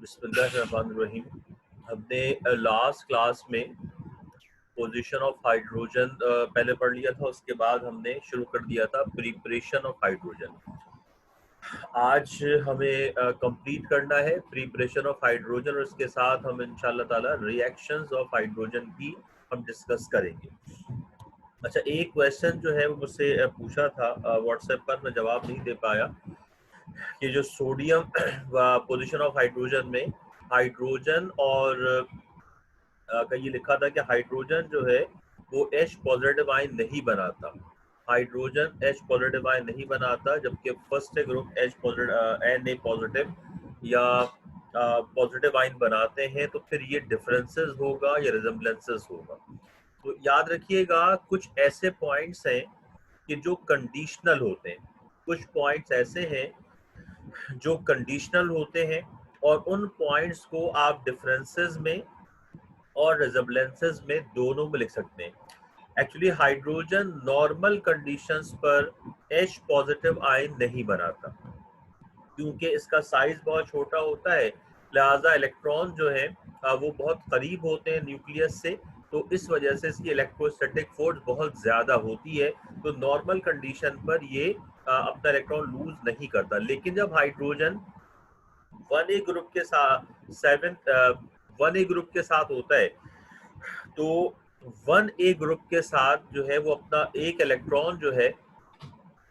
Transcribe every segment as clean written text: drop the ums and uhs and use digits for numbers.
बिस्मिल्लाहिर्रहमानिर्रहीम। हमने last class में पोजीशन ऑफ हाइड्रोजन पहले पढ़ लिया था, उसके बाद हमने शुरू कर दिया था प्रिपरेशन ऑफ हाइड्रोजन। आज हमें कंप्लीट करना है प्रिपरेशन ऑफ हाइड्रोजन और इसके साथ हम इंशाल्लाह ताला रिएक्शंस ऑफ हाइड्रोजन की हम डिस्कस करेंगे। अच्छा, एक क्वेश्चन जो है वो मुझसे पूछा था व्हाट्सएप पर, मैं जवाब नहीं दे पाया कि जो सोडियम पोजीशन ऑफ हाइड्रोजन में हाइड्रोजन और का ये लिखा था कि हाइड्रोजन जो है वो H पॉजिटिव आयन नहीं बनाता, हाइड्रोजन H पॉजिटिव आयन नहीं बनाता, जबकि first group H positive Na positive या पॉजिटिव आयन बनाते हैं। तो फिर ये डिफरेंसेस होगा या रिजेम्बलेंसेस होगा। तो याद रखिएगा कुछ ऐसे पॉइंट्स हैं कि जो कंडीशनल होते हैं, कुछ पॉइंट्स ऐसे हैं जो कंडीशनल होते हैं और उन पॉइंट्स को आप डिफरेंसेस में और रिजेम्बलेंसेस में दोनों में लिख सकते हैं। एक्चुअली हाइड्रोजन नॉर्मल कंडीशंस पर H पॉजिटिव आयन नहीं बनाता क्योंकि इसका साइज बहुत छोटा होता है, लिहाजा इलेक्ट्रॉन जो है वो बहुत करीब होते हैं न्यूक्लियस से, तो इस वजह से इसकी इलेक्ट्रोस्टैटिक फोर्स बहुत ज्यादा होती है। तो नॉर्मल कंडीशन पर ये अपना इलेक्ट्रॉन लूज नहीं करता। लेकिन जब हाइड्रोजन 1A ग्रुप के साथ 1A ग्रुप के साथ होता है तो 1A ग्रुप के साथ जो है वो अपना एक इलेक्ट्रॉन जो है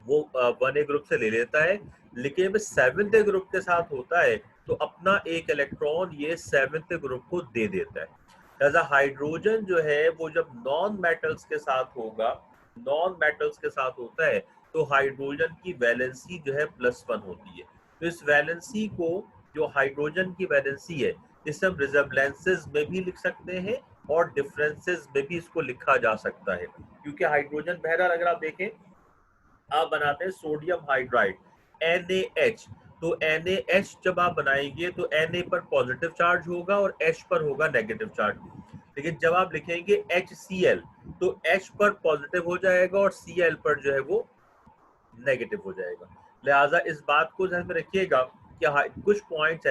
वो 1A ग्रुप से ले लेता है, लेकिन जब 7th ग्रुप के साथ होता है तो अपना एक इलेक्ट्रॉन ये 7th ग्रुप को दे देता है। लिहाजा हाइड्रोजन जो है वो जब नॉन मेटल्स के साथ होगा, नॉन मेटल्स के साथ होता है, तो हाइड्रोजन की वैलेंसी जो है +1 होती है। तो इस वैलेंसी को, जो हाइड्रोजन की वैलेंसी है, इसे हम रिजेम्बलेंसेस में भी लिख सकते हैं और डिफरेंसेस में भी इसको लिखा जा सकता है। क्योंकि हाइड्रोजन, बहरहाल अगर आप देखें, आप बनाते हैं सोडियम हाइड्राइड NaH, तो NaH जब आप बनाएंगे तो Na पर पॉजिटिव चार्ज होगा और H पर होगा नेगेटिव चार्ज। लेकिन जब आप लिखेंगे HCl तो H पर पॉजिटिव हो जाएगा और Cl पर जो है वो नेगेटिव हो जाएगा। लिहाजा इस बात को ध्यान में रखिएगा कि कुछ पॉइंट्स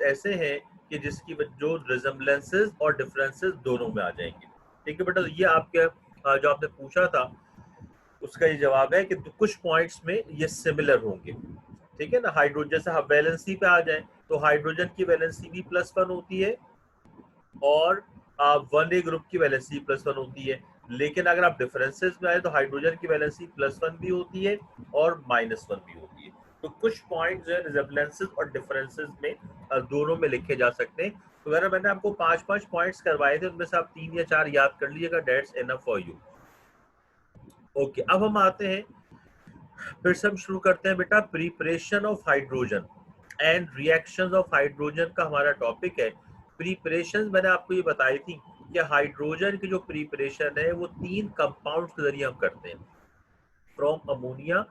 ऐसे हैं कि जिसकी जो रिजेम्बलेंसेस और डिफरेंसेस दोनों में आ जाएंगे। ठीक है बेटा, तो ये आपके जो आपने पूछा था उसका ये जवाब है कि तो कुछ पॉइंट्स में ये सिमिलर होंगे। ठीक है ना। हाइड्रोजन, जैसे हम वैलेंसी पे आ जाए तो हाइड्रोजन की वैलेंसी भी +1 होती है और 1A ग्रुप की वैलेंसी +1 होती है। लेकिन अगर आप डिफरेंसेस में आए तो हाइड्रोजन की वैलेंसी +1 भी होती है और -1 भी होती है। तो कुछ पॉइंट जो है रिजेम्बलेंसेस और डिफरेंसेस में दोनों में लिखे जा सकते हैं। तो अगर मैंने आपको 5-5 पॉइंट्स करवाए थे, उनमें से आप 3 या 4 याद कर लीजिएगा, that's enough for you. Okay, अब हम आते हैं, फिर से हम शुरू करते हैं बेटा preparation of hydrogen and reactions of hydrogen का हमारा टॉपिक है। प्रिपरेशन मैंने आपको ये बताई थी कि हाइड्रोजन की जो प्रिपरेशन है वो 3 कंपाउंड्स के जरिए हम करते हैं, फ्रॉम अमोनिया,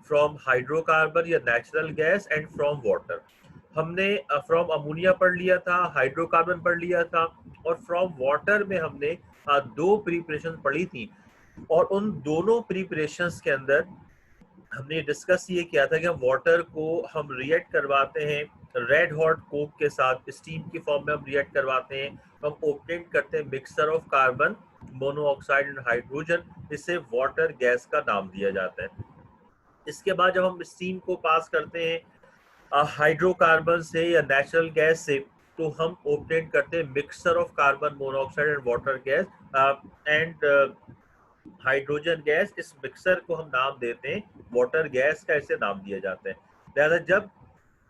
फ्रॉम हाइड्रोकार्बन या natural gas and from water. हमने फ्रॉम अमोनिया पढ़ लिया था, हाइड्रोकार्बन पढ़ लिया था और फ्रॉम वाटर में हमने 2 प्रिपरेशन पढ़ी थी। और उन दोनों प्रिपरेशंस के अंदर हमने डिस्कस ये किया था कि हम वाटर को हम रिएक्ट करवाते हैं रेड हॉट कोक के साथ, स्टीम की फॉर्म में हम रिएक्ट करवाते हैं, तो हम ऑब्टेन करते हैं mixture of carbon monoxide and hydrogen, इसे वाटर गैस का नाम दिया जाता है। इसके बाद जब हम स्टीम को पास करते हैं हाइड्रोकार्बन से या नेचुरल गैस से, तो हम ऑब्टेन करते हैं mixture of carbon monoxide and water gas and hydrogen gas. इस मिक्सर को हम नाम देते हैं वाटर गैस का, इसे नाम दिया जाता है। लिहाजा जब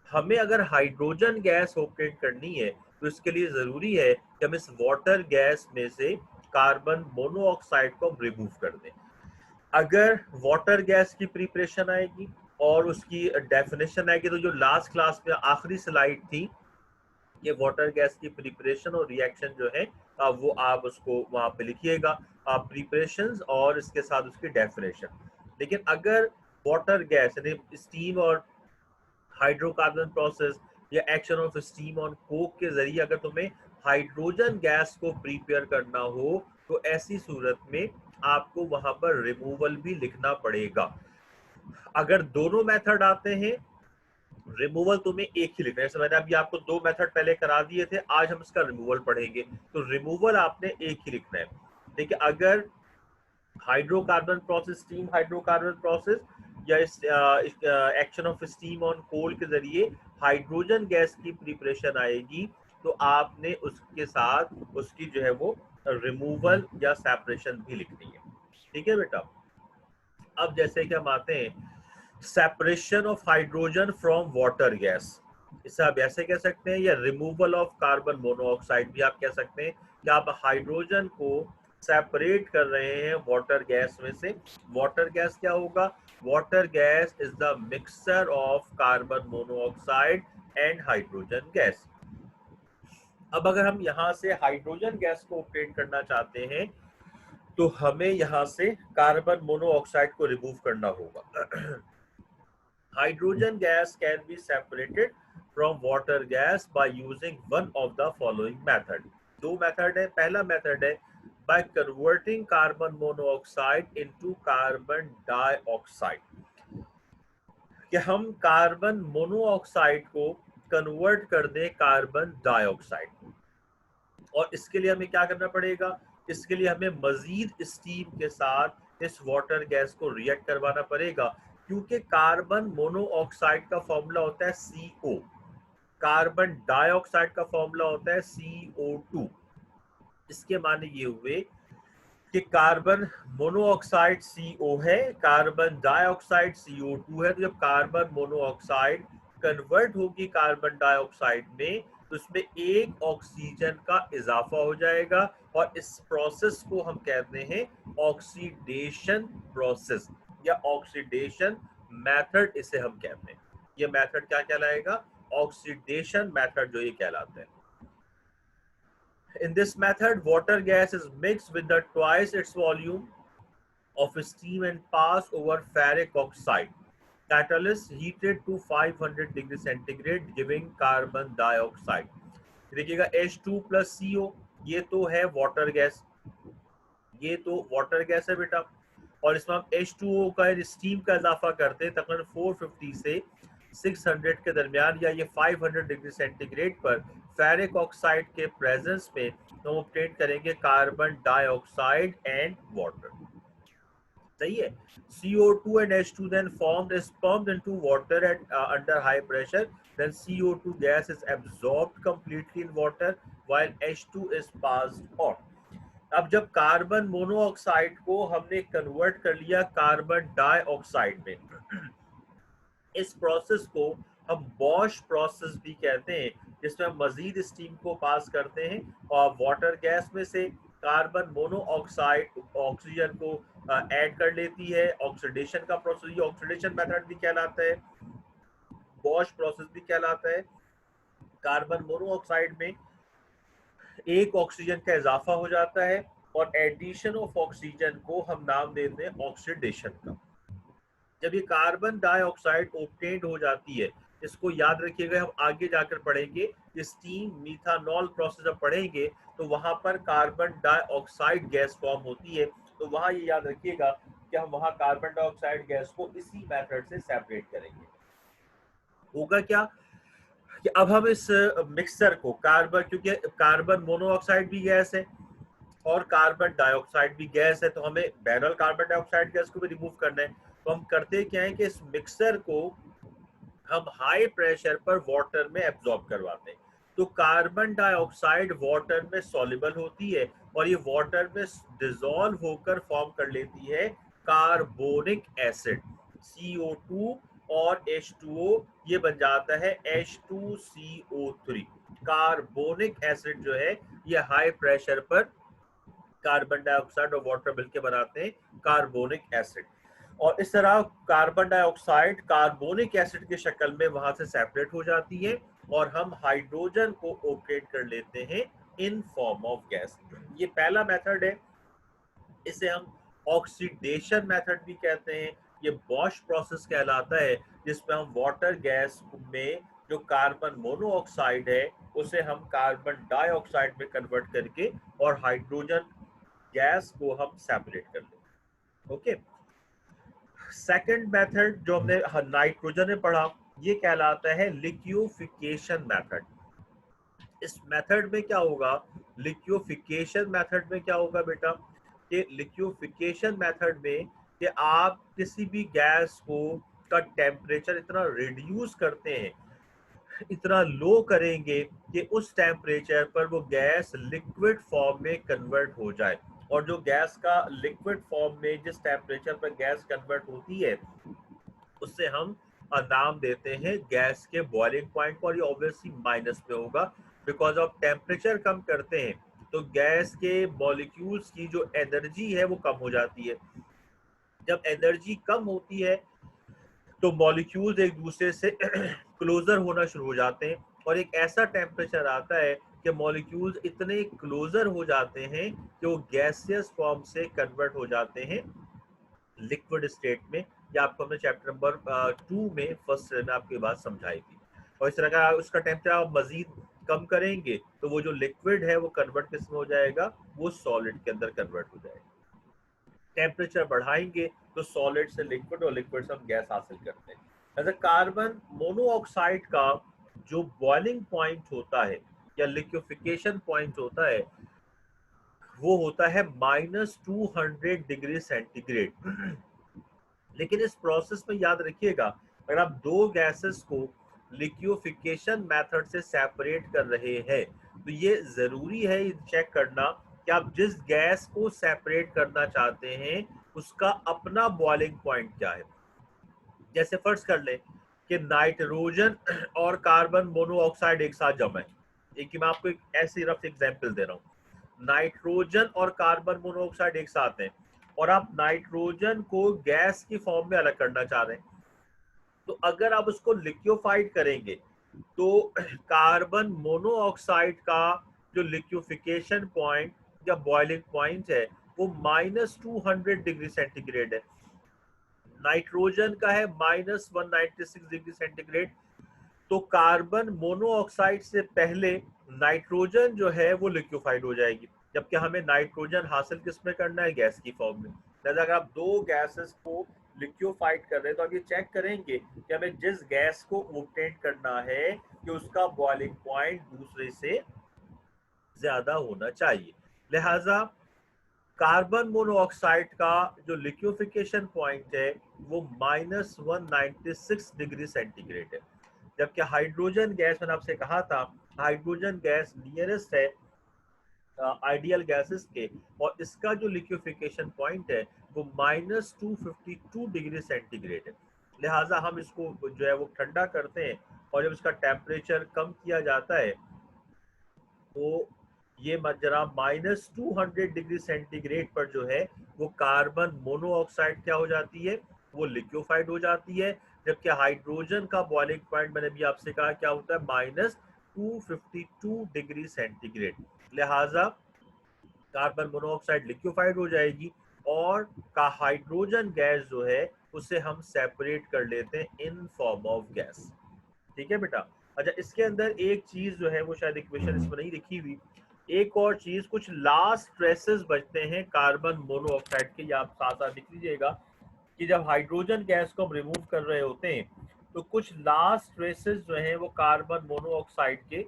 हमें अगर हाइड्रोजन गैस ऑब्टेन करनी है तो इसके लिए जरूरी है कि हम इस वाटर गैस में से कार्बन मोनोऑक्साइड को हम रिमूव कर दें। अगर वाटर गैस की प्रिपरेशन आएगी और उसकी डेफिनेशन आएगी, तो जो लास्ट क्लास में आखिरी स्लाइड थी, ये वाटर गैस की प्रिपरेशन और रिएक्शन जो है वो आप उसको वहां पे लिखिएगा, प्रिपरेशंस और इसके साथ उसकी डेफिनेशन। लेकिन अगर वाटर गैस यानी स्टीम और हाइड्रोकार्बन प्रोसेस या action of steam on Coke के जरिए अगर तुम्हें हाइड्रोजन गैस को प्रिपेयर करना हो, तो ऐसी सूरत में आपको वहां पर रिमूवल भी लिखना पड़ेगा। अगर दोनों मेथड आते हैं, रिमूवल तुम्हें एक ही लिखना है। जैसे मैंने अभी आपको 2 मेथड पहले करा दिए थे, आज हम इसका रिमूवल पढ़ेंगे। तो रिमूवल आपने एक ही लिखना है। ठीक है, अगर hydrocarbon process, steam hydrocarbon process या एक्शन ऑफ स्टीम ऑन कोल के जरिए हाइड्रोजन गैस की प्रिपरेशन आएगी, तो आपने उसके साथ उसकी जो है वो रिमूवल या सेपरेशन भी लिखनी है। ठीक है बेटा। अब जैसे कि हम आते हैं separation of hydrogen from water gas, इसे आप ऐसे कह सकते हैं, या रिमूवल ऑफ कार्बन मोनोऑक्साइड भी आप कह सकते हैं कि आप हाइड्रोजन को सेपरेट कर रहे हैं वाटर गैस में से। वाटर गैस क्या होगा? Water gas is the mixture of carbon monoxide and hydrogen gas. अब अगर हम यहाँ से हाइड्रोजन गैस को ऑपरेट करना चाहते हैं तो हमें यहाँ से कार्बन मोनोऑक्साइड को रिमूव करना होगा। Hydrogen gas can be separated from water gas by using one of the following method. दो मेथड है। पहला मेथड है by converting carbon monoxide into carbon dioxide, कि हम कार्बन मोनोऑक्साइड को कन्वर्ट कर दें कार्बन डाइऑक्साइड। और इसके लिए हमें क्या करना पड़ेगा? इसके लिए हमें मजीद स्टीम के साथ इस वाटर गैस को रिएक्ट करवाना पड़ेगा, क्योंकि कार्बन मोनोऑक्साइड का फॉर्मूला होता है CO, कार्बन डाइऑक्साइड का फॉर्मूला होता है CO2। इसके माने ये हुए कि कार्बन मोनोऑक्साइड CO है, कार्बन डाइऑक्साइड CO2 है। तो जब कार्बन मोनोऑक्साइड कन्वर्ट होगी कार्बन डाइऑक्साइड में, तो उसमें एक ऑक्सीजन का इजाफा हो जाएगा, और इस प्रोसेस को हम कहते हैं ऑक्सीडेशन प्रोसेस या ऑक्सीडेशन मेथड, इसे हम कहते हैं। ये मेथड क्या कहलाएगा? ऑक्सीडेशन मेथड जो ये कहलाता है। In this method, water gas is mixed with the twice its volume of steam and pass over ferric oxide. Catalyst heated to 500 degree centigrade, giving carbon dioxide. देखिएगा H2 plus CO, ये तो है water gas, ये तो water gas है बेटा। और इसमें हम H2O का स्टीम का इजाफा करते हैं तकरीबन 450 से 600 के दरमियान, या ये 500 डिग्री सेंटीग्रेड पर फेरिक ऑक्साइड के प्रेजेंस में हम ऑब्टेन करेंगे कार्बन डाइऑक्साइड एंड वाटर। सही है। CO2 and H2 then formed is pumped into water at under high pressure, then CO2 gas is absorbed completely in water while H2 is passed on. अब जब carbon monoxide को हमने convert कर लिया carbon dioxide में, इस process को हम बॉश प्रोसेस भी कहते हैं, जिसमें हम मजीद स्टीम को पास करते हैं और वाटर गैस में से कार्बन मोनोऑक्साइड ऑक्सीजन को ऐड कर लेती है। ऑक्सीडेशन का प्रोसेस, ये ऑक्सीडेशन मेथड भी कहलाता है, बॉश प्रोसेस भी कहलाता है। कार्बन मोनोऑक्साइड में एक ऑक्सीजन का इजाफा हो जाता है और एडिशन ऑफ ऑक्सीजन को हम नाम देते हैं ऑक्सीडेशन का। जब ये कार्बन डाइऑक्साइड ऑब्टेन्ड हो जाती है, इसको याद रखिएगा, हम आगे जाकर पढ़ेंगे स्टीम मीथानॉल प्रोसेस जब पढ़ेंगे तो वहां पर कार्बन डाइऑक्साइड गैस फॉर्म होती है। तो वहां ये याद रखिएगा कि हम वहां कार्बन डाइऑक्साइड गैस को इसी मेथड से सेपरेट करेंगे। होगा क्या कि अब हम इस मिक्सचर को कार्बन, क्योंकि कार्बन मोनोऑक्साइड भी गैस है और कार्बन डाइऑक्साइड भी गैस है, तो हमें बैनल कार्बन डाइऑक्साइड गैस को भी रिमूव करना है। तो हम करते क्या है कि इस मिक्सचर को हम हाई प्रेशर पर वाटर में एब्जॉर्ब करवाते हैं। तो कार्बन डाइऑक्साइड वाटर में सॉल्युबल होती है और ये वाटर में डिसॉल्व होकर फॉर्म कर लेती है कार्बोनिक एसिड CO2 और H2O, ये बन जाता है H2CO3। कार्बोनिक एसिड जो है ये हाई प्रेशर पर कार्बन डाइऑक्साइड और वाटर मिलकर बनाते हैं कार्बोनिक एसिड। और इस तरह कार्बन डाइऑक्साइड कार्बोनिक एसिड की शक्ल में वहां से सेपरेट हो जाती है और हम हाइड्रोजन को ऑपरेट कर लेते हैं इन फॉर्म ऑफ गैस। ये पहला मेथड है, इसे हम ऑक्सीडेशन मेथड भी कहते हैं। ये बॉश प्रोसेस कहलाता है, जिसमें हम वाटर गैस में जो कार्बन मोनोऑक्साइड है उसे हम कार्बन डाइऑक्साइड में कन्वर्ट करके और हाइड्रोजन गैस को हम सेपरेट कर लेते हैं। ओके। सेकंड मेथड जो हमने नाइट्रोजन में पढ़ा, ये कहलाता है लिक्विफिकेशन मेथड। इस मेथड में क्या होगा, लिक्विफिकेशन मेथड में क्या होगा बेटा, कि लिक्विफिकेशन मेथड में कि आप किसी भी गैस को का टेम्परेचर इतना रिड्यूस करते हैं, इतना लो करेंगे कि उस टेम्परेचर पर वो गैस लिक्विड फॉर्म में कन्वर्ट हो जाए। और जो गैस का लिक्विड फॉर्म में जिस टेम्परेचर पर गैस कन्वर्ट होती है उससे हम नाम देते हैं गैस के बॉइलिंग पॉइंट को। और ये ऑब्वियसली माइनस में होगा, बिकॉज ऑफ टेम्परेचर कम करते हैं तो गैस के मॉलिक्यूल्स की जो एनर्जी है वो कम हो जाती है। जब एनर्जी कम होती है तो मॉलिक्यूल्स एक दूसरे से क्लोजर होना शुरू हो जाते हैं, और एक ऐसा टेम्परेचर आता है कि मॉलिक्यूल्स इतने क्लोजर हो जाते हैं कि वो गैसियस फॉर्म से कन्वर्ट हो जाते हैं लिक्विड स्टेट में। या आपको हमने चैप्टर नंबर 2 में फर्स्ट में आपकी बात समझाई थी। और इस तरह का उसका टेम्परेचर आप मजीद कम करेंगे तो वो जो लिक्विड है वो कन्वर्ट किस में हो जाएगा, वो सॉलिड के अंदर कन्वर्ट हो जाएगा। टेम्परेचर बढ़ाएंगे तो सॉलिड से लिक्विड और लिक्विड से हम गैस हासिल करते हैं। जैसे कार्बन मोनोऑक्साइड का जो बॉइलिंग पॉइंट होता है या लिक्विफिकेशन पॉइंट होता है वो होता है -200 डिग्री सेंटीग्रेड। लेकिन इस प्रोसेस में याद रखिएगा, अगर आप दो गैसेस को लिक्विफिकेशन मेथड से सेपरेट कर रहे हैं तो ये जरूरी है चेक करना कि आप जिस गैस को सेपरेट करना चाहते हैं उसका अपना बॉइलिंग पॉइंट क्या है। जैसे फर्ज कर लें कि नाइट्रोजन और कार्बन मोनोऑक्साइड एक साथ जमा है। एक मैं आपको एक ऐसी रफ एग्जांपल दे रहा हूँ, नाइट्रोजन और कार्बन मोनोऑक्साइड एक साथ हैं और आप नाइट्रोजन को गैस की फॉर्म में अलग करना चाह रहे हैं, तो अगर आप उसको लिक्विफाइड करेंगे तो कार्बन मोनोऑक्साइड का जो लिक्विफिकेशन पॉइंट या बॉइलिंग पॉइंट है वो -200 डिग्री सेंटीग्रेड है। नाइट्रोजन का है -196 डिग्री सेंटीग्रेड। तो कार्बन मोनोऑक्साइड से पहले नाइट्रोजन जो है वो लिक्विफाइड हो जाएगी, जबकि हमें नाइट्रोजन हासिल किस में करना है, गैस की फॉर्म में। लिहाजा अगर आप दो गैसेस को लिक्विफाइड कर रहे हैं तो आप ये चेक करेंगे कि हमें जिस गैस को ऑब्टेन करना है कि उसका बॉइलिंग पॉइंट दूसरे से ज्यादा होना चाहिए। लिहाजा कार्बन मोनोऑक्साइड का जो लिक्विफिकेशन पॉइंट है वो -196 डिग्री सेंटीग्रेड है, जबकि हाइड्रोजन गैस, मैंने आपसे कहा था हाइड्रोजन गैस नियरेस्ट है आइडियल गैसेस के, और इसका जो लिक्विफिकेशन पॉइंट है वो -252 डिग्री सेंटीग्रेड है। लिहाजा हम इसको जो है वो ठंडा करते हैं और जब इसका टेम्परेचर कम किया जाता है तो ये मजरा -200 डिग्री सेंटीग्रेड पर जो है वो कार्बन मोनोऑक्साइड क्या हो जाती है, वो लिक्विफाइड हो जाती है। जबकि हाइड्रोजन का बॉइलिंग पॉइंट मैंने भी आपसे कहा क्या होता है, -252 डिग्री सेंटीग्रेड। लिहाजा कार्बन मोनोऑक्साइड लिक्विफाइड हो जाएगी और का हाइड्रोजन गैस जो है उसे हम सेपरेट कर लेते हैं इन फॉर्म ऑफ गैस। ठीक है बेटा। अच्छा, इसके अंदर एक चीज जो है वो शायद इक्वेशन इसमें नहीं लिखी हुई, एक और चीज, कुछ लास्ट ट्रेसेस बचते हैं कार्बन मोनोऑक्साइड के, या आप साथ साथ लिख लीजिएगा कि जब हाइड्रोजन गैस को हम रिमूव कर रहे होते हैं तो कुछ लास्ट ट्रेसेस जो हैं वो कार्बन मोनोऑक्साइड के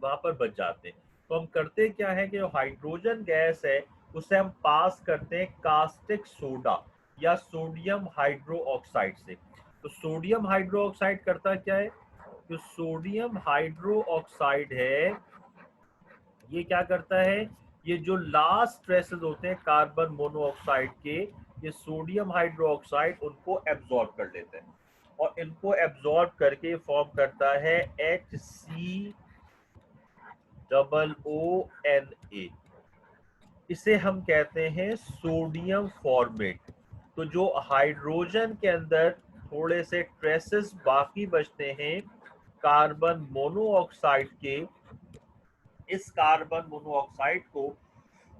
वहां पर बच जाते हैं। तो हम करते क्या है कि जो हाइड्रोजन गैस है उसे हम पास करते हैं कास्टिक सोडा या सोडियम हाइड्रो ऑक्साइड से। तो सोडियम हाइड्रो ऑक्साइड करता क्या है, जो सोडियम हाइड्रो ऑक्साइड है ये क्या करता है, ये जो लास्ट ट्रेसेस होते हैं कार्बन मोनोऑक्साइड के, ये सोडियम हाइड्रो ऑक्साइड उनको एब्जॉर्ब कर लेते हैं और इनको एब्जॉर्ब करके फॉर्म करता है HCOONA। इसे हम कहते हैं सोडियम फॉर्मेट। तो जो हाइड्रोजन के अंदर थोड़े से ट्रेसेस बाकी बचते हैं कार्बन मोनोऑक्साइड के, इस कार्बन मोनोऑक्साइड को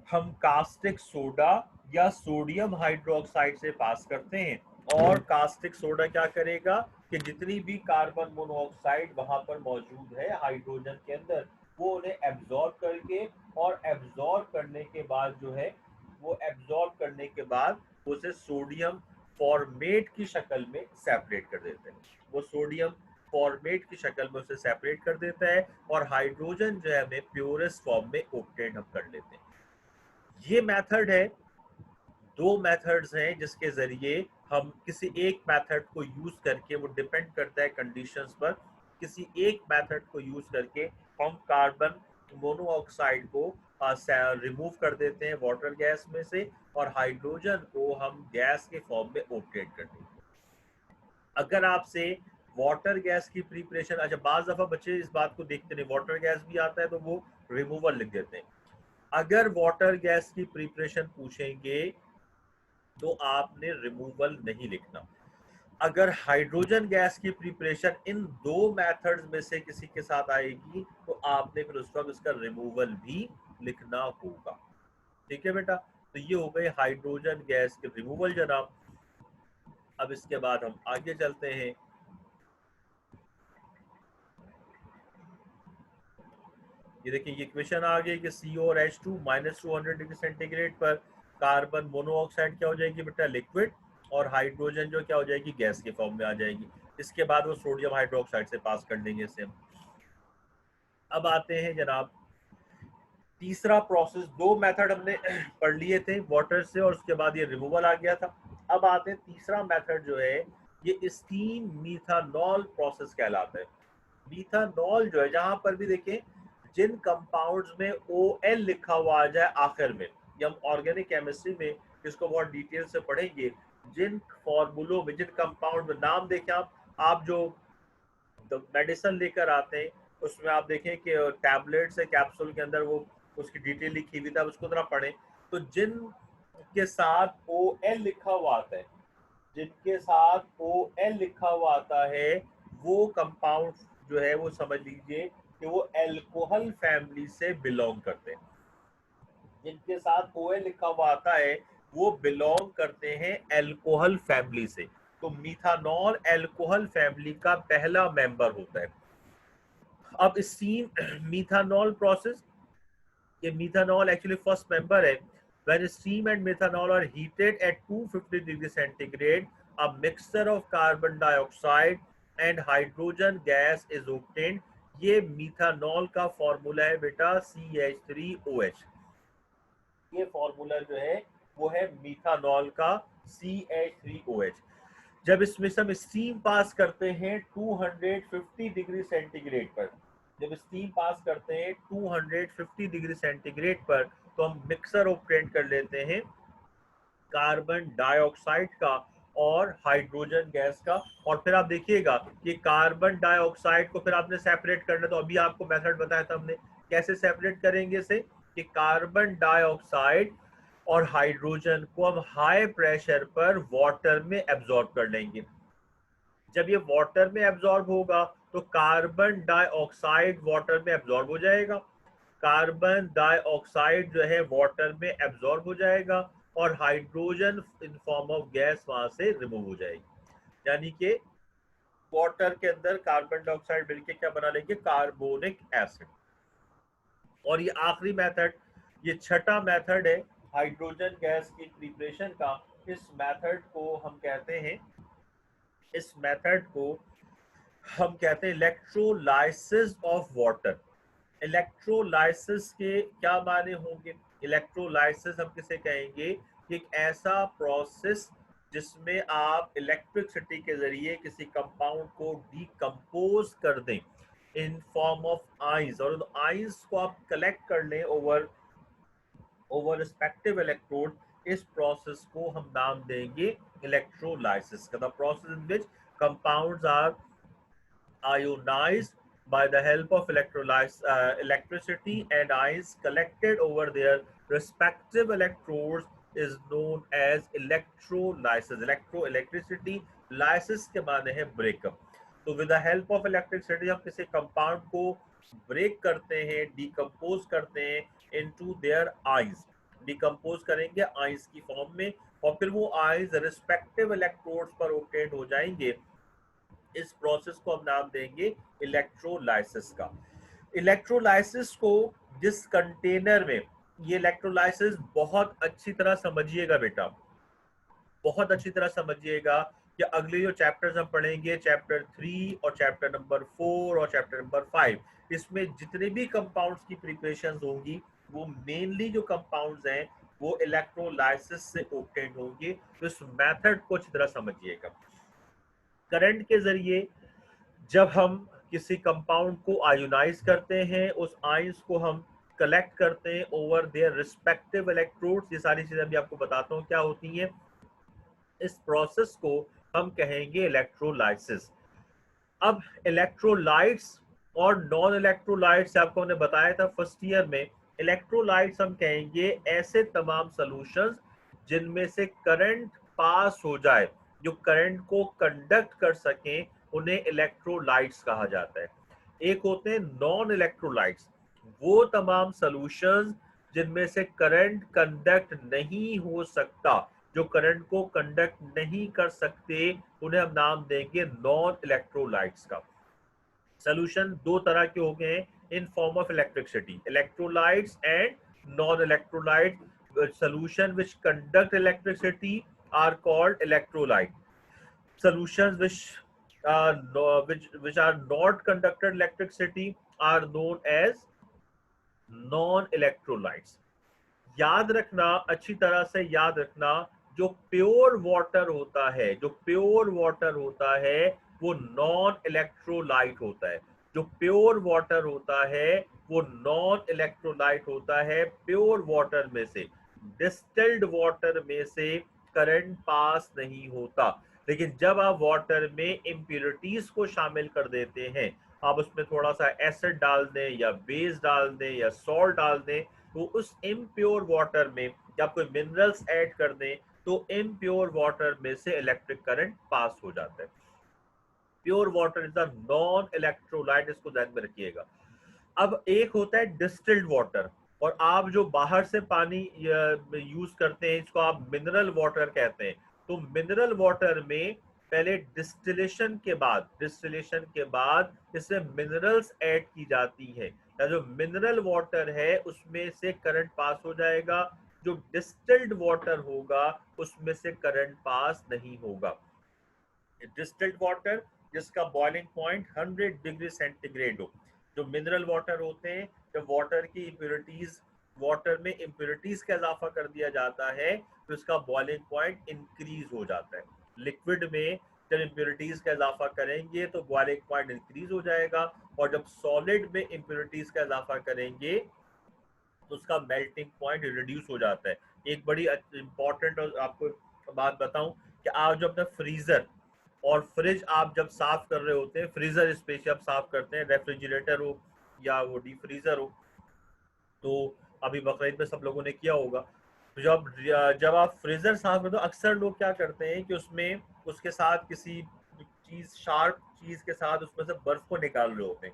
हम कास्टिक सोडा या सोडियम हाइड्रोक्साइड से पास करते हैं, और कास्टिक सोडा क्या करेगा कि जितनी भी कार्बन मोनोऑक्साइड वहां पर मौजूद है हाइड्रोजन के अंदर वो उन्हें एब्जॉर्ब करके, और एब्जॉर्ब करने के बाद जो है वो एब्जॉर्ब करने के बाद उसे सोडियम फॉर्मेट की शक्ल में सेपरेट कर देते हैं। वो सोडियम फॉर्मेट की शक्ल में उसे सेपरेट कर देता है और हाइड्रोजन जो है हमें प्योरेस्ट फॉर्म में ऑब्टेन हम कर लेते हैं। ये मेथड है, दो मेथड्स हैं जिसके जरिए हम किसी एक मेथड को यूज करके, वो डिपेंड करता है कंडीशंस पर, किसी एक मेथड को यूज करके हम कार्बन मोनोऑक्साइड को रिमूव कर देते हैं वाटर गैस में से और हाइड्रोजन को हम गैस के फॉर्म में ऑब्टेन कर देते हैं। अगर आपसे वाटर गैस की प्रिपरेशन, अच्छा बाज दफा बच्चे इस बात को देखते नहीं, वाटर गैस भी आता है तो वो रिमूवल लिख देते हैं। अगर वाटर गैस की प्रिपरेशन पूछेंगे तो आपने रिमूवल नहीं लिखना। अगर हाइड्रोजन गैस की प्रिपरेशन इन दो मेथड्स में से किसी के साथ आएगी तो आपने फिर उस वक्त उसका रिमूवल भी लिखना होगा। ठीक है बेटा, तो ये हो गए हाइड्रोजन गैस के रिमूवल जनाब। अब इसके बाद हम आगे चलते हैं। ये देखिए ये क्वेश्चन आ गया कि CO और H2 -200 डिग्री सेंटीग्रेड पर कार्बन मोनोऑक्साइड क्या हो जाएगी बेटा, लिक्विड, और हाइड्रोजन जो क्या हो जाएगी, गैस के फॉर्म में आ जाएगी। इसके बाद वो सोडियम हाइड्रोक्साइड से पास कर लेंगे इसे हम। अब आते हैं जनाब तीसरा प्रोसेस। दो मेथड हमने पढ़ लिए थे वाटर से और उसके बाद ये रिमूवल आ गया था। अब आते हैं तीसरा मेथड जो है, ये स्टीम मीथानॉल प्रोसेस कहलाता है। मीथानॉल जो है, जहां पर भी देखें जिन कंपाउंड्स में OL लिखा हुआ आ जाए आखिर में, या हम ऑर्गेनिक केमिस्ट्री में इसको बहुत डिटेल से पढ़ेंगे, जिन फॉर्मूलों में, जिन कंपाउंड में नाम देखें आप जो मेडिसिन लेकर आते हैं उसमें आप देखें कि टैबलेट से कैप्सूल के अंदर वो उसकी डिटेल लिखी हुई थी, आप उसको जरा पढ़ें तो जिन के साथ OL लिखा हुआ आता है, जिनके साथ OL लिखा हुआ आता है वो कंपाउंड जो है वो समझ लीजिए कि वो एल्कोहल फैमिली से बिलोंग करते हैं। जिनके साथ OL लिखा हुआ आता है वो बिलोंग करते हैं एल्कोहल फैमिली से। तो मीथानॉल एल्कोहल फैमिली का पहला मेंबर होता है। अब स्टीम मीथानॉल प्रोसेस, ये methanol actually first member है। When steam and methanol are heated at 250 degree centigrade, a mixture of carbon dioxide and hydrogen gas is obtained। ये methanol का फॉर्मूला है बेटा CH3OH। ये फॉर्मूला जो है वो है methanol का CH3OH। जब इसमें से हम स्टीम पास करते हैं 250 डिग्री सेंटीग्रेड पर, जब स्टीम पास करते हैं 250 डिग्री सेंटीग्रेड पर, तो हम मिक्सर ऑब्टेन कर लेते हैं कार्बन डाइऑक्साइड का और हाइड्रोजन गैस का। और फिर आप देखिएगा कि कार्बन डाइऑक्साइड को फिर आपने सेपरेट करना, तो अभी आपको मेथड बताया था हमने कैसे सेपरेट करेंगे इसे, कि कार्बन डाइऑक्साइड और हाइड्रोजन को हम हाई प्रेशर पर वाटर में एब्जॉर्ब कर लेंगे। जब ये वाटर में एब्जॉर्ब होगा तो कार्बन डाइऑक्साइड वाटर में एब्जॉर्ब हो जाएगा, कार्बन डाइऑक्साइड जो है वाटर में एब्जॉर्ब हो जाएगा और hydrogen in form of gas वहां से रिमूव हो जाएगी। यानी कि वाटर के अंदर कार्बन डाइऑक्साइड मिलकर क्या बना लेंगे, कार्बोनिक एसिड। और ये आखिरी मेथड, ये छठा मेथड है हाइड्रोजन गैस की प्रिपरेशन का। इस मेथड को हम कहते हैं, इस मेथड को हम कहते हैं इलेक्ट्रोलाइसिस ऑफ वाटर। इलेक्ट्रोलाइसिस के क्या माने होंगे, इलेक्ट्रोलाइसिस हम किसे कहेंगे, एक ऐसा प्रोसेस जिसमें आप इलेक्ट्रिसिटी के जरिए किसी कंपाउंड को डिकम्पोज कर दें इन फॉर्म ऑफ आइंस, और उन आइंस को आप कलेक्ट कर लें ओवर रिस्पेक्टिव इलेक्ट्रोड। इस प्रोसेस को हम नाम देंगे इलेक्ट्रोलाइसिस का। The process in which compounds are ionized by the help of electricity, and ions collected over their respective electrodes is known as electrolysis। electricity, lysis के माने है breakup। तो with the help of electricity हम किसी compound को break करते हैं, decompose करते हैं into their ions, डिकम्पोज करेंगे आइंस की फॉर्म में, और फिर वो आइंस रिस्पेक्टिव इलेक्ट्रोड्स पर रोटेट हो जाएंगे। इस प्रोसेस को हम नाम देंगे इलेक्ट्रोलाइसिस का। इलेक्ट्रोलाइसिस को जिस कंटेनर में, ये इलेक्ट्रोलाइसिस बहुत अच्छी तरह समझिएगा बेटा, बहुत अच्छी तरह समझिएगा कि अगले जो चैप्टर्स हम पढ़ेंगे, चैप्टर 3 और चैप्टर नंबर 4 और चैप्टर नंबर 5, इसमें जितने भी कंपाउंड्स की प्रिपरेशन होंगी वो मेनली जो कंपाउंड्स हैं वो इलेक्ट्रोलाइसिस से ऑब्टेन होंगे। तो इस मेथड को अच्छी तरह समझिएगा। करंट के जरिए जब हम किसी कंपाउंड को आयोनाइज करते हैं, उस आयंस को हम कलेक्ट करते हैं ओवर देयर रिस्पेक्टिव इलेक्ट्रोड्स। ये सारी चीजें अभी आपको बताता हूँ क्या होती हैं। इस प्रोसेस को हम कहेंगे इलेक्ट्रोलाइसिस। अब इलेक्ट्रोलाइट्स और नॉन इलेक्ट्रोलाइट्स आपको हमने बताया था फर्स्ट ईयर में। इलेक्ट्रोलाइट्स हम कहेंगे ऐसे तमाम सॉल्यूशंस जिनमें से करंट पास हो जाए, जो करंट को कंडक्ट कर सकें, उन्हें इलेक्ट्रोलाइट्स कहा जाता है। एक होते हैं नॉन इलेक्ट्रोलाइट्स, वो तमाम सॉल्यूशंस जिनमें से करंट कंडक्ट नहीं हो सकता, जो करंट को कंडक्ट नहीं कर सकते, उन्हें हम नाम देंगे नॉन इलेक्ट्रोलाइट्स का। सोल्यूशन दो तरह के हो गए हैं in form of electricity, electrolytes and non electrolyte. solution which conduct electricity are called electrolyte. Solutions which are not conducted electricity are known as non electrolytes. याद रखना, अच्छी तरह से याद रखना, जो प्योर वाटर होता है, जो प्योर वाटर होता है वो नॉन इलेक्ट्रोलाइट होता है। जो प्योर वाटर होता है वो नॉन इलेक्ट्रोलाइट होता है। प्योर वाटर में से, डिस्टिल्ड वाटर में से करंट पास नहीं होता। लेकिन जब आप वाटर में इम्प्योरिटीज को शामिल कर देते हैं, आप उसमें थोड़ा सा एसिड डाल दें या बेस डाल दें या सॉल्ट डाल दें, तो उस इम्प्योर वाटर में या कोई मिनरल्स ऐड कर दें तो इम्प्योर वाटर में से इलेक्ट्रिक करंट पास हो जाता है। Pure water is the non electrolyte, इसको ध्यान में रखिएगा। अब एक होता है डिस्टिल्ड वाटर, और आप जो बाहर से पानी यूज करते हैं इसको आप मिनरल वाटर कहते हैं। तो मिनरल वाटर में पहले डिस्टिलेशन के बाद इसमें मिनरल्स ऐड की जाती है, या जो मिनरल वाटर है उसमें से करंट पास हो जाएगा। जो डिस्टिल्ड वाटर होगा उसमें से करंट पास नहीं होगा। डिस्टिल्ड वाटर जिसका बॉइलिंग पॉइंट 100 डिग्री सेंटीग्रेड हो, जो मिनरल वाटर होते हैं, जब वाटर में इम्प्योरिटीज का इजाफा कर दिया जाता है तो इसका बॉइलिंग पॉइंट इंक्रीज हो जाता है। लिक्विड में जब इम्प्योरिटीज का इजाफा करेंगे तो बॉइलिंग पॉइंट इंक्रीज हो जाएगा, और जब सॉलिड में इम्प्योरिटीज का इजाफा करेंगे तो उसका मेल्टिंग पॉइंट रिड्यूस हो जाता है। एक बड़ी इंपॉर्टेंट और आपको बात बताऊं कि आप जब अपना फ्रीजर और फ्रिज आप जब साफ कर रहे होते हैं, फ्रीजर स्पेशली आप साफ करते हैं, रेफ्रिजरेटर हो या वो डीप फ्रीजर हो, तो अभी बकरीद में सब लोगों ने किया होगा। तो जब आप फ्रीजर साफ करते हो, अक्सर लोग क्या करते हैं कि उसमें उसके साथ किसी चीज, शार्प चीज के साथ उसमें से बर्फ को निकाल रहे होते हैं।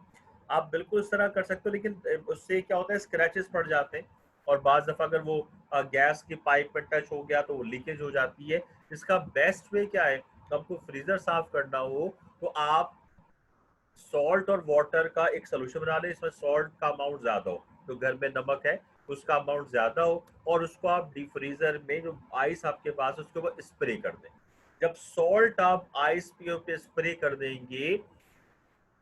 आप बिल्कुल इस तरह कर सकते हो, लेकिन उससे क्या होता है, स्क्रैचेस पड़ जाते हैं, और बाज दफा अगर वो गैस की पाइप पे टच हो गया तो वो लीकेज हो जाती है। इसका बेस्ट वे क्या है, तो आपको फ्रीजर साफ करना हो तो आप सॉल्ट और वाटर का एक सोल्यूशन बना लें, इसमें सॉल्ट का अमाउंट ज्यादा हो, तो घर में नमक है उसका अमाउंट ज्यादा हो, और उसको आप डीप फ्रीजर में जो आइस आपके पास है उसके ऊपर स्प्रे कर दें। जब सॉल्ट आप आइस पे स्प्रे कर देंगे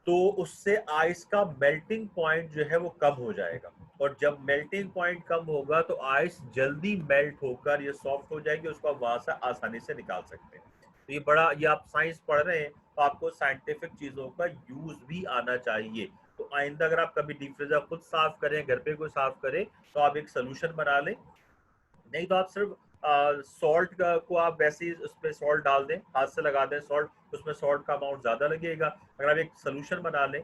तो उससे आइस का मेल्टिंग पॉइंट जो है वो कम हो जाएगा, और जब मेल्टिंग पॉइंट कम होगा तो आइस जल्दी मेल्ट होकर ये सॉफ्ट हो जाएगी, उसको आप वहां से आसानी से निकाल सकते हैं। तो ये आप साइंस पढ़ रहे हैं तो आपको साइंटिफिक चीजों का यूज भी आना चाहिए। तो आइंदा अगर आप कभी डीप फ्रीजर खुद साफ करें, घर पे कोई साफ करे, तो आप एक सोल्यूशन बना लें। नहीं तो आप सिर्फ सॉल्ट को आप वैसे ही उसमें सॉल्ट डाल दें, हाथ से लगा दें सॉल्ट, उसमें सॉल्ट का अमाउंट ज़्यादा लगेगा। अगर आप एक सोल्यूशन बना लें,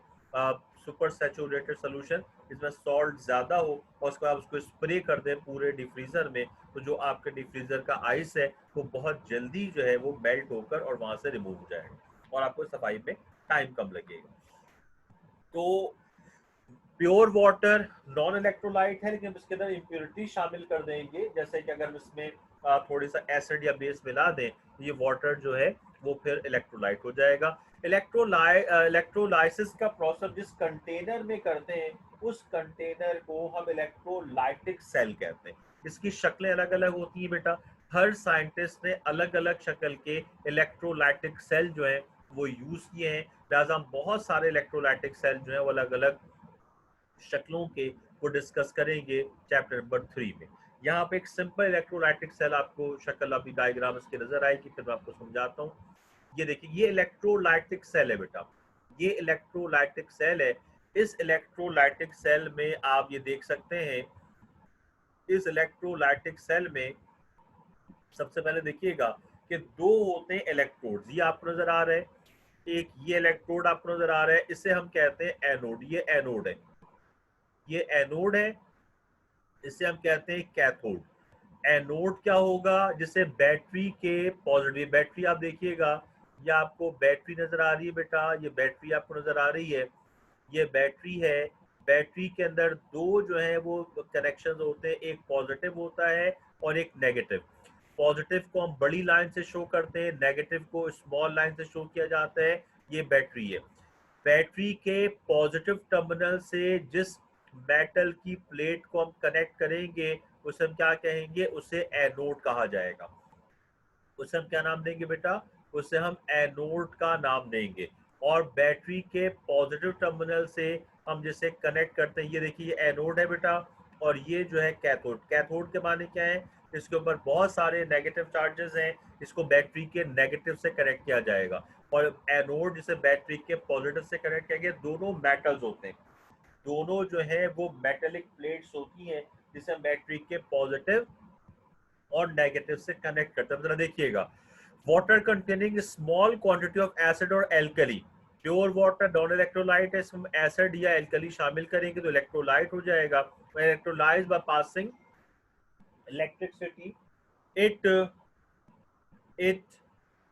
सुपर सैचुरेटेड सोल्यूशन जिसमें सॉल्ट ज़्यादा हो, और उसको आप उसको स्प्रे कर दें पूरे डिफ्रीज़र में, तो जो आपके डिफ्रीज़र का आइस है वो बहुत जल्दी जो है वो मेल्ट होकर और वहाँ से रिमूव हो जाएगा, और आपको सफाई में टाइम कम लगेगा। तो प्योर वाटर नॉन इलेक्ट्रोलाइट है, लेकिन इसके अंदर इम्प्योरिटी शामिल कर देंगे, जैसे कि अगर इसमें थोड़ी सा एसिड या बेस मिला दें तो ये वाटर जो है वो फिर इलेक्ट्रोलाइट हो जाएगा। इलेक्ट्रोलाइसिस का प्रोसेस जिस कंटेनर में करते हैं उस कंटेनर को हम इलेक्ट्रोलाइटिक सेल कहते हैं। इसकी शक्लें अलग अलग होती हैं बेटा। हर साइंटिस्ट ने अलग अलग शक्ल के इलेक्ट्रोलाइटिक सेल जो है वो यूज किए हैं, लिहाजा हम बहुत सारे इलेक्ट्रोलाइटिक सेल जो है वो अलग अलग शक्लों के वो डिस्कस करेंगे चैप्टर नंबर 3 में। यहाँ पे एक सिंपल इलेक्ट्रोलाइटिक सेल आपको शक्ल अभी डायग्राम इसके नजर आएगी, फिर मैं आपको समझाता हूँ। ये देखिए, ये इलेक्ट्रोलाइटिक सेल है बेटा, ये इलेक्ट्रोलाइटिक सेल है। इस इलेक्ट्रोलाइटिक सेल में आप ये देख सकते हैं, इस इलेक्ट्रोलाइटिक सेल में सबसे पहले देखिएगा कि दो होते हैं इलेक्ट्रोड, ये आपको नजर आ रहा है, एक ये इलेक्ट्रोड आपको नजर आ रहा है, इसे हम कहते हैं एनोड, ये एनोड है, ये एनोड है, इसे हम कहते हैं कैथोड। एनोड क्या होगा, जिसे बैटरी के पॉजिटिव, बैटरी आप देखिएगा, ये आपको बैटरी नजर आ रही है बेटा, ये बैटरी आपको नजर आ रही है, ये बैटरी है। बैटरी के अंदर दो जो है वो कनेक्शन होते हैं, एक पॉजिटिव होता है और एक नेगेटिव। पॉजिटिव को हम बड़ी लाइन से शो करते हैं, नेगेटिव को स्मॉल लाइन से शो किया जाता है। ये बैटरी है। बैटरी के पॉजिटिव टर्मिनल से जिस मेटल की प्लेट को हम कनेक्ट करेंगे उसे हम क्या कहेंगे, उसे एनोड कहा जाएगा। उसे हम क्या नाम देंगे बेटा, उसे हम एनोड का नाम देंगे। और बैटरी के पॉजिटिव टर्मिनल से हम जिसे कनेक्ट करते हैं, ये देखिए ये एनोड है बेटा, और ये जो है कैथोड। कैथोड के माने क्या है, इसके ऊपर बहुत सारे नेगेटिव चार्जेस हैं, इसको बैटरी के नेगेटिव से कनेक्ट किया जाएगा। और एनोड जिसे बैटरी के पॉजिटिव से कनेक्ट किया गया, दोनों मेटल्स होते हैं, दोनों जो है वो मेटेलिक प्लेट्स होती हैं, जिसे हम बैटरी के पॉजिटिव और नेगेटिव से कनेक्ट करते हैं। मतलब देखिएगा, water containing small quantity of acid और alkali, pure water non electrolyte है, इसमें एसिड या एल्कली शामिल करेंगे तो इलेक्ट्रोलाइट हो जाएगा। Electrolysed by passing electricity, it it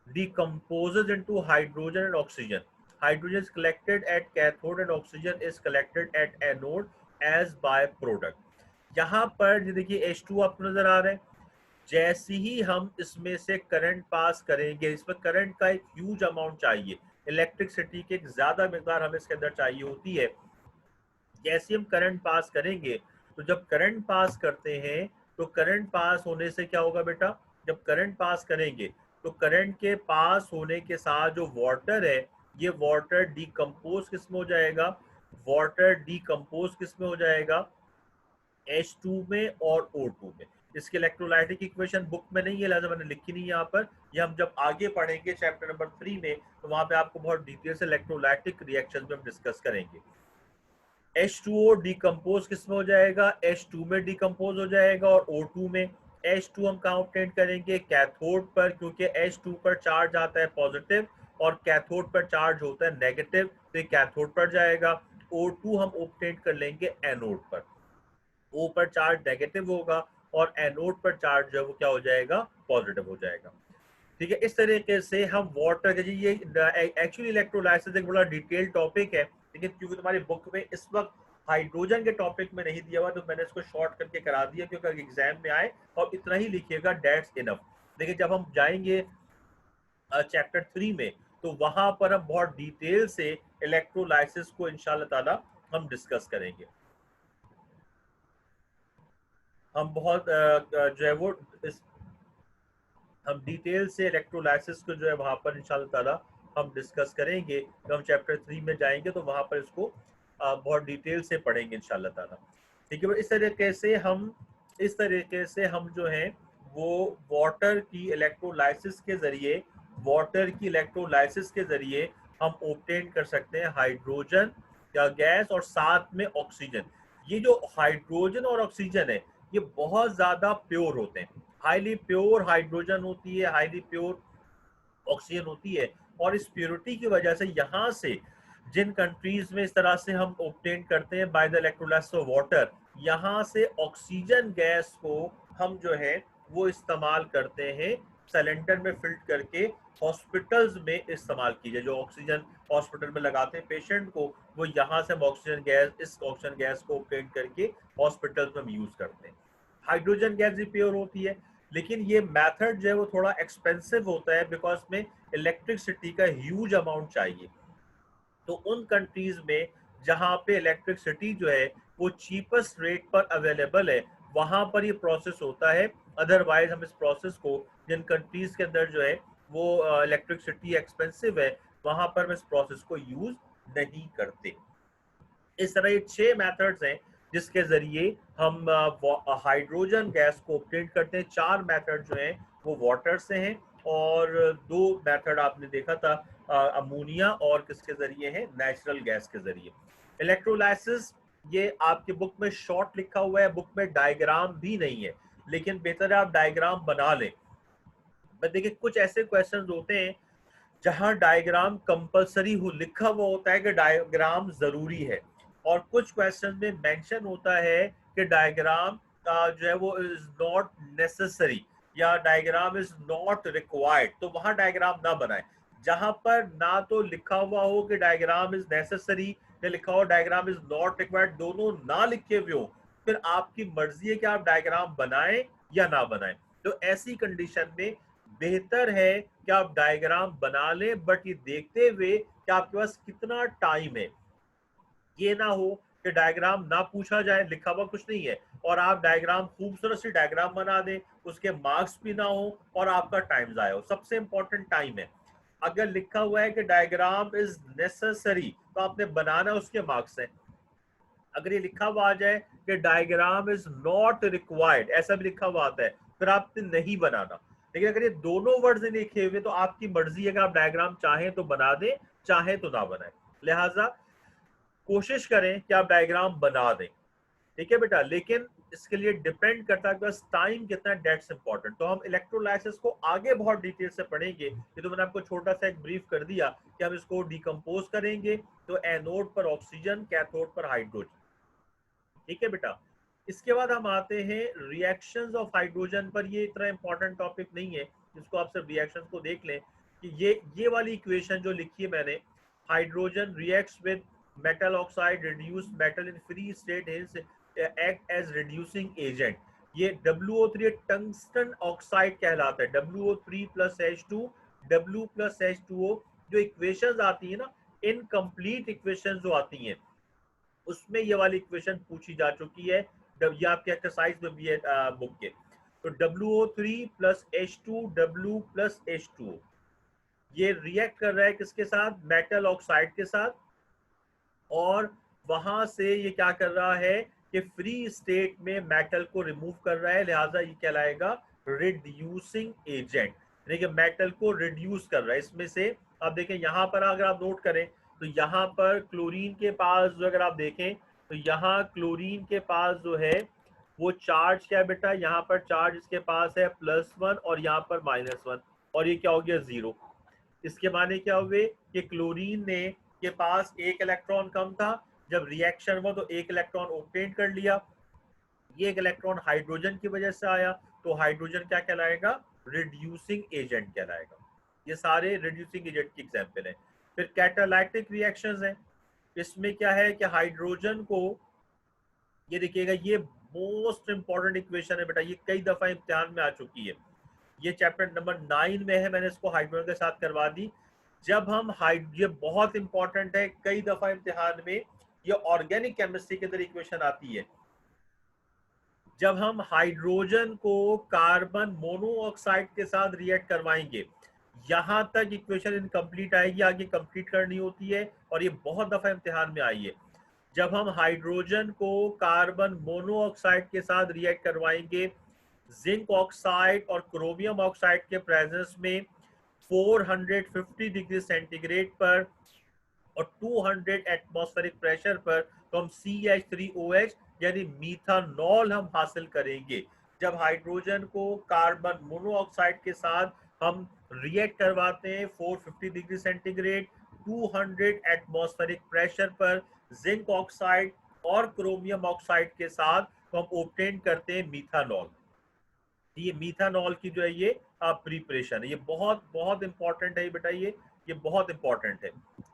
decomposes into hydrogen and oxygen. Hydrogen is collected at cathode and oxygen is collected at anode as byproduct. यहाँ पर ये देखिए H2 आपको नजर आ रहा है, जैसे ही हम इसमें से करंट पास करेंगे, इसमें करंट का एक ह्यूज अमाउंट चाहिए, इलेक्ट्रिसिटी की एक ज्यादा मिकदार हमें इसके अंदर चाहिए होती है। जैसे हम करंट पास करेंगे, तो जब करंट पास करते हैं तो करंट पास होने से क्या होगा बेटा, जब करंट पास करेंगे तो करंट के पास होने के साथ जो वाटर है, ये वाटर डिकम्पोज किस में हो जाएगा, वाटर डिकम्पोज किस में हो जाएगा, H2 में और O2 में। इसके इलेक्ट्रोलाइटिक इक्वेशन बुक में नहीं है, लिहाजा मैंने लिखी नहीं है यहाँ पर, ये हम जब आगे पढ़ेंगे चैप्टर नंबर 3 में तो वहां पे आपको बहुत डिटेल से इलेक्ट्रोलाइटिक रिएक्शन में हम डिस्कस करेंगे। H2O डिकम्पोज किस में हो जाएगा, H2 में डिकम्पोज हो जाएगा, और O2 में। H2 हम कहाँ ऑब्टेन करेंगे, कैथोड पर, क्योंकि H2 पर चार्ज आता है पॉजिटिव और कैथोड पर चार्ज होता है नेगेटिव, तो ये कैथोड पर जाएगा। O2 हम ऑब्टेन कर लेंगे एनोड पर, O पर चार्ज नेगेटिव होगा और एनोड पर चार्ज जो है वो क्या हो जाएगा, पॉजिटिव हो जाएगा। ठीक है, इस तरीके से हम वाटर के, ये एक्चुअली इलेक्ट्रोलाइसिस एक बड़ा डिटेल टॉपिक है, लेकिन क्योंकि तुम्हारी बुक में इस वक्त हाइड्रोजन के टॉपिक में नहीं दिया हुआ तो मैंने इसको शॉर्ट करके करा दिया, क्योंकि एग्जाम में आए और इतना ही लिखिएगा, डेट्स इनफ। लेकिन जब हम जाएंगे चैप्टर 3 में तो वहां पर हम बहुत डिटेल से इलेक्ट्रोलाइसिस को इंशाल्लाह ताला हम डिस्कस करेंगे। हम बहुत जो है वो इस हम डिटेल से इलेक्ट्रोलाइसिस को जो है वहां पर इंशाल्लाह ताला हम डिस्कस करेंगे। जब हम चैप्टर 3 में जाएंगे तो वहां पर इसको बहुत डिटेल से पढ़ेंगे इंशाल्लाह ताला। ठीक है, इस तरीके से हम जो है वो वाटर की इलेक्ट्रोलाइसिस के जरिए, वाटर की इलेक्ट्रोलाइसिस के जरिए हम ऑब्टेन कर सकते हैं हाइड्रोजन या गैस और साथ में ऑक्सीजन। ये जो हाइड्रोजन और ऑक्सीजन है ये बहुत ज्यादा प्योर होते हैं, हाईली प्योर हाइड्रोजन होती है, हाईली प्योर ऑक्सीजन होती है। और इस प्योरिटी की वजह से यहाँ से जिन कंट्रीज में इस तरह से हम ऑब्टेन करते हैं by the electrolysis of water, यहाँ से ऑक्सीजन गैस को हम जो है वो इस्तेमाल करते हैं, सिलेंडर में फिल्ट करके हॉस्पिटल्स में इस्तेमाल कीजिए। जो ऑक्सीजन हॉस्पिटल में लगाते हैं पेशेंट को, वो यहाँ से हम ऑक्सीजन गैस, इस ऑक्सीजन गैस को ऑब्टेन करके हॉस्पिटल्स में हम यूज करते हैं। हाइड्रोजन गैस भी प्योर होती है, लेकिन ये मेथड जो है वो थोड़ा एक्सपेंसिव होता है, बिकॉज में इलेक्ट्रिसिटी का ह्यूज अमाउंट चाहिए। तो उन कंट्रीज में जहां पे इलेक्ट्रिसिटी जो है वो चीपेस्ट रेट पर अवेलेबल है, वहां पर ये प्रोसेस होता है। अदरवाइज हम इस प्रोसेस को, जिन कंट्रीज के अंदर जो है वो इलेक्ट्रिसिटी एक्सपेंसिव है, वहां पर हम इस प्रोसेस को यूज नहीं करते। इस तरह ये 6 मेथड्स हैं जिसके जरिए हम हाइड्रोजन गैस को ऑब्टेन करते हैं। 4 मेथड जो हैं वो वाटर से हैं, और 2 मेथड आपने देखा था अमोनिया और किसके जरिए है, नेचुरल गैस के जरिए। इलेक्ट्रोलाइसिस, ये आपके बुक में शॉर्ट लिखा हुआ है, बुक में डायग्राम भी नहीं है, लेकिन बेहतर है आप डायग्राम बना लें। बट देखिए कुछ ऐसे क्वेश्चंस होते हैं जहां डायग्राम कंपलसरी हो, लिखा हुआ होता है कि डायग्राम जरूरी है, और कुछ क्वेश्चन में मेंशन होता है कि डायग्राम जो है वो इज नॉट नेसेसरी या डायग्राम इज नॉट रिक्वायर्ड, तो वहां डायग्राम ना बनाए। जहां पर ना तो लिखा हुआ हो कि डायग्राम इज नेसेसरी या लिखा हो डायग्राम इज नॉट रिक्वायर्ड, दोनों ना लिखे हुए हो, फिर आपकी मर्जी है कि आप डायग्राम बनाएं या ना बनाएं। तो ऐसी कंडीशन में बेहतर है कि आप डायग्राम बना लें, बट ये देखते हुए कि आपके पास कितना टाइम है। ये ना हो कि डायग्राम ना पूछा जाए, लिखा हुआ कुछ नहीं है, और आप डायग्राम खूबसूरत सी डायग्राम बना दें, उसके मार्क्स भी ना हो और आपका टाइम जाया हो। सबसे इंपॉर्टेंट टाइम है। अगर लिखा हुआ है कि डायग्राम इज नेसेसरी, तो आपने बनाना, उसके मार्क्स हैं। अगर ये लिखा हुआ आ जाए कि डायग्राम इज नॉट रिक्वायर्ड, ऐसा भी लिखा हुआ आता है, फिर आपने नहीं बनाना। लेकिन अगर ये दोनों वर्ड्स लिखे हुए, तो आपकी मर्जी है कि आप डायग्राम चाहें तो बना दें, चाहें तो ना बनाएं। लिहाजा कोशिश करें कि आप डायग्राम बना दें, ठीक है बेटा। लेकिन इसके लिए डिपेंड करता है कि बस टाइम कितना, डेट्स इंपॉर्टेंट। तो हम इलेक्ट्रोलाइसिस को आगे बहुत डिटेल से पढ़ेंगे। ये तो मैंने आपको छोटा सा एक ब्रीफ कर दिया कि हम इसको डिकम्पोज करेंगे। तो एनोड पर ऑक्सीजन, कैथोड पर हाइड्रोजन, ठीक है बेटा। इसके बाद हम आते हैं रिएक्शंस ऑफ हाइड्रोजन पर। ये इतना इंपॉर्टेंट टॉपिक नहीं है, जिसको आप सिर्फ रिएक्शंस को देख लें कि ये वाली इक्वेशन जो लिखी है मैंने, hydrogen reacts with metal oxide, reduce metal in free state, hence act as reducing agent. ये WO3 टंगस्टन ऑक्साइड कहलाता है, WO3 plus H2, W plus H2O। जो इक्वेशंस आती है ना, इनकम्प्लीट इक्वेशंस जो आती हैं, उसमें ये वाली इक्वेशन पूछी जा चुकी है। ये आपके एक्सरसाइज में भी है बुक के। तो WO3 plus H2, W plus H2O, ये रिएक्ट कर रहा है किसके साथ, मेटल ऑक्साइड के साथ, और वहां से ये क्या कर रहा है कि फ्री स्टेट में मेटल को रिमूव कर रहा है। लिहाजा ये कहलाएगा रिड्यूसिंग एजेंट, यानी कि मेटल को रिड्यूस कर रहा है। इसमें से आप देखें यहाँ पर अगर आप नोट करें, तो यहाँ पर क्लोरीन के पास जो अगर आप देखें, तो यहाँ क्लोरीन के पास जो है वो चार्ज क्या है बेटा, यहाँ पर चार्ज इसके पास है +1 और यहाँ पर -1, और ये क्या हो गया, 0। इसके माने क्या हुए कि क्लोरीन ने के पास एक इलेक्ट्रॉन कम था, जब रिएक्शन हुआ तो एक इलेक्ट्रॉन ऑब्टेन कर लिया। ये एक इलेक्ट्रॉन हाइड्रोजन की वजह से आया, तो हाइड्रोजन क्या कहलाएगा, रिड्यूसिंग एजेंट कहलाएगा। ये सारे रिड्यूसिंग एजेंट की एग्जांपल है। फिर कैटालाइटिक रिएक्शंस हैं। इसमें क्या है कि हाइड्रोजन को, ये देखिएगा, ये मोस्ट इंपॉर्टेंट इक्वेशन है बेटा, ये कई दफा इम्तिहान में आ चुकी है। ये चैप्टर नंबर 9 में है, मैंने इसको हाइड्रोजन के साथ करवा दी। जब हम ये बहुत इंपॉर्टेंट है, कई दफा इम्तिहान में ये ऑर्गेनिक केमिस्ट्री के अंदर इक्वेशन आती है। जब हम हाइड्रोजन को कार्बन मोनोऑक्साइड के साथ रिएक्ट करवाएंगे, यहां तक इक्वेशन इनकम्प्लीट आएगी, आगे कंप्लीट करनी होती है, और ये बहुत दफा इम्तिहान में आई है। जब हम हाइड्रोजन को कार्बन मोनोऑक्साइड के साथ रिएक्ट करवाएंगे जिंक ऑक्साइड और क्रोमियम ऑक्साइड के प्रेजेंस में 450 डिग्री सेंटीग्रेड पर और 200 एटमॉस्फेरिक प्रेशर पर, तो हम CH3OH यानी मीथानॉल हम हासिल करेंगे। जब हाइड्रोजन को कार्बन मोनोऑक्साइड के साथ हम रिएक्ट करवाते हैं 450 डिग्री सेंटीग्रेड, 200 एटमॉस्फेरिक प्रेशर पर जिंक ऑक्साइड और क्रोमियम ऑक्साइड के साथ, तो हम ऑब्टेन करते हैं मीथानॉल। ये मीथानॉल की जो है ये प्रिपरेशन है, ये बहुत बहुत इंपॉर्टेंट है बेटा, ये बहुत इंपॉर्टेंट है,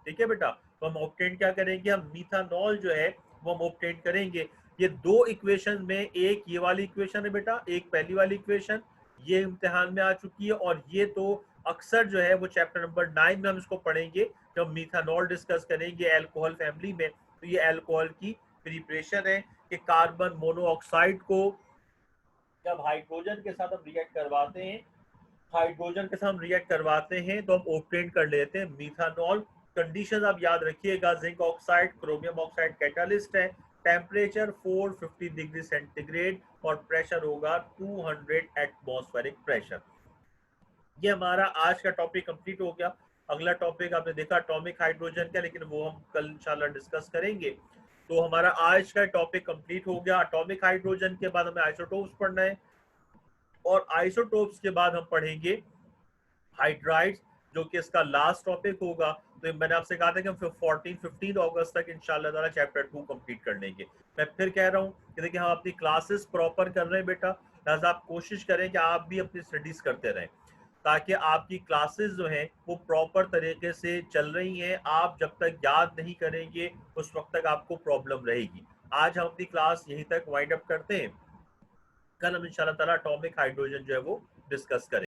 ठीक है बेटा। तो हम ऑब्टेन क्या करेंगे, हम मीथानॉल जो है वो हम ऑब्टेन करेंगे। ये 2 इक्वेशन में, एक ये वाली इक्वेशन है बेटा, एक पहली वाली इक्वेशन, ये इम्तिहान में आ चुकी है। और ये तो अक्सर जो है वो चैप्टर नंबर 9 में हम इसको पढ़ेंगे, जब मीथानॉल डिस्कस करेंगे एल्कोहल फैमिली में। तो ये एल्कोहल की प्रिपरेशन है कि कार्बन मोनोऑक्साइड को जब हाइड्रोजन के साथ हम रिएक्ट करवाते हैं, हाइड्रोजन के साथ हम रिएक्ट करवाते हैं तो हम ऑब्टेन कर लेते हैं मीथानॉल। कंडीशन आप याद रखिएगा, zinc oxide chromium oxide catalyst है, टेम्परेचर 450 डिग्री सेंटीग्रेड और प्रेशर होगा 200 एटमॉस्फेरिक प्रेशर। ये हमारा आज का टॉपिक कंप्लीट हो गया। अगला टॉपिक आपने देखा एटॉमिक हाइड्रोजन का, लेकिन वो हम कल इंशाल्लाह डिस्कस करेंगे। तो हमारा आज का टॉपिक कंप्लीट हो गया। एटॉमिक हाइड्रोजन के बाद हमें आइसोटोप्स पढ़ना है, और आइसोटोप्स के बाद हम पढ़ेंगे हाइड्राइड्स, जो कि इसका लास्ट टॉपिक होगा। तो मैंने आपसे कहा था कि हम 15 अगस्त तक इंशाल्लाह ताला चैप्टर 2 कंप्लीट कर लेंगे। मैं फिर कह रहा हूँ कि देखिए हम अपनी क्लासेस प्रॉपर कर रहे हैं बेटा, लिहाजा आप कोशिश करें कि आप भी अपनी स्टडीज करते रहें, ताकि आपकी क्लासेस जो हैं वो प्रॉपर तरीके से चल रही हैं। आप जब तक याद नहीं करेंगे उस वक्त तक आपको प्रॉब्लम रहेगी। आज हम अपनी क्लास यहीं तक वाइंड अप करते हैं। कल हम इंशाल्लाह ताला एटॉमिक हाइड्रोजन जो है वो डिस्कस करें।